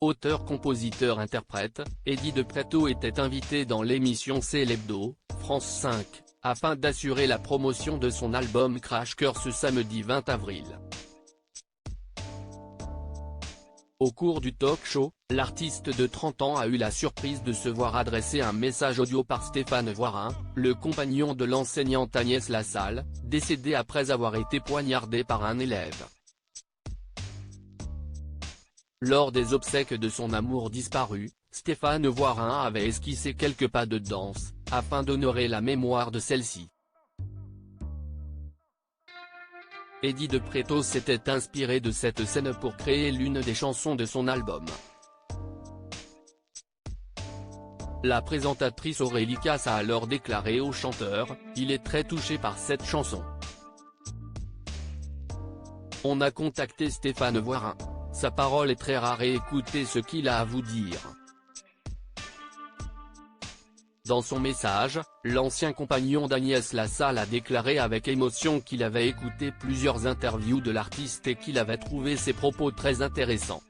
Auteur, compositeur, interprète, Eddie de Pretto était invité dans l'émission C'est l'Hebdo, France 5, afin d'assurer la promotion de son album Crash Cœur ce samedi 20 avril. Au cours du talk-show, l'artiste de 30 ans a eu la surprise de se voir adresser un message audio par Stéphane Voirin, le compagnon de l'enseignante Agnès Lassalle, décédée après avoir été poignardée par un élève. Lors des obsèques de son amour disparu, Stéphane Voirin avait esquissé quelques pas de danse, afin d'honorer la mémoire de celle-ci. Eddie de Pretto s'était inspiré de cette scène pour créer l'une des chansons de son album. La présentatrice Aurélie Casse a alors déclaré au chanteur « Il est très touché par cette chanson. On a contacté Stéphane Voirin. Sa parole est très rare et écoutez ce qu'il a à vous dire ». Dans son message, l'ancien compagnon d'Agnès Lassalle a déclaré avec émotion qu'il avait écouté plusieurs interviews de l'artiste et qu'il avait trouvé ses propos très intéressants.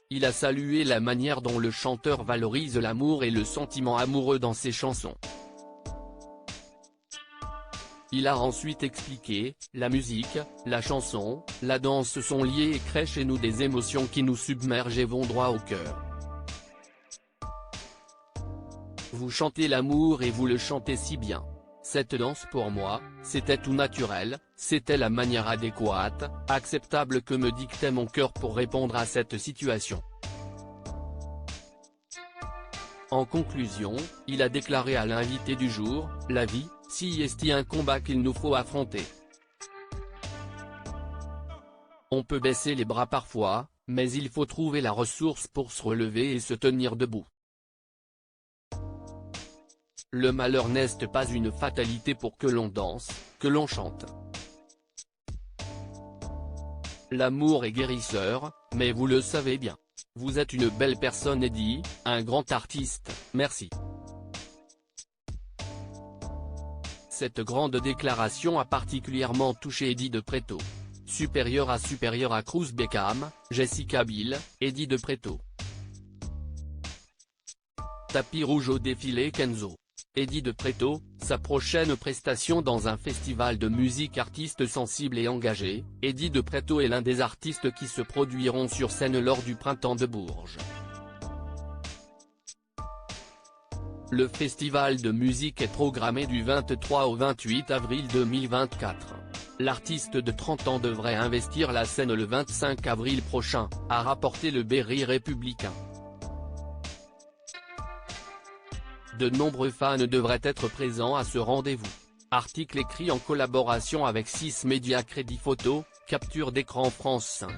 Il a salué la manière dont le chanteur valorise l'amour et le sentiment amoureux dans ses chansons. Il a ensuite expliqué, la musique, la chanson, la danse sont liées et créent chez nous des émotions qui nous submergent et vont droit au cœur. Vous chantez l'amour et vous le chantez si bien. Cette danse pour moi, c'était tout naturel, c'était la manière adéquate, acceptable que me dictait mon cœur pour répondre à cette situation. En conclusion, il a déclaré à l'invité du jour, la vie, si est un combat qu'il nous faut affronter. On peut baisser les bras parfois, mais il faut trouver la ressource pour se relever et se tenir debout. Le malheur n'est pas une fatalité pour que l'on danse, que l'on chante. L'amour est guérisseur, mais vous le savez bien. Vous êtes une belle personne Eddie, un grand artiste, merci. Cette grande déclaration a particulièrement touché Eddie de Pretto. Supérieur à Cruz Beckham, Jessica Biel, Eddie de Pretto. Tapis rouge au défilé Kenzo. Eddie de Pretto, sa prochaine prestation dans un festival de musique. Artiste sensible et engagé, Eddie de Pretto est l'un des artistes qui se produiront sur scène lors du Printemps de Bourges. Le festival de musique est programmé du 23 au 28 avril 2024. L'artiste de 30 ans devrait investir la scène le 25 avril prochain, a rapporté le Berry républicain. De nombreux fans devraient être présents à ce rendez-vous. Article écrit en collaboration avec 6 médias. Crédit photo, capture d'écran France 5.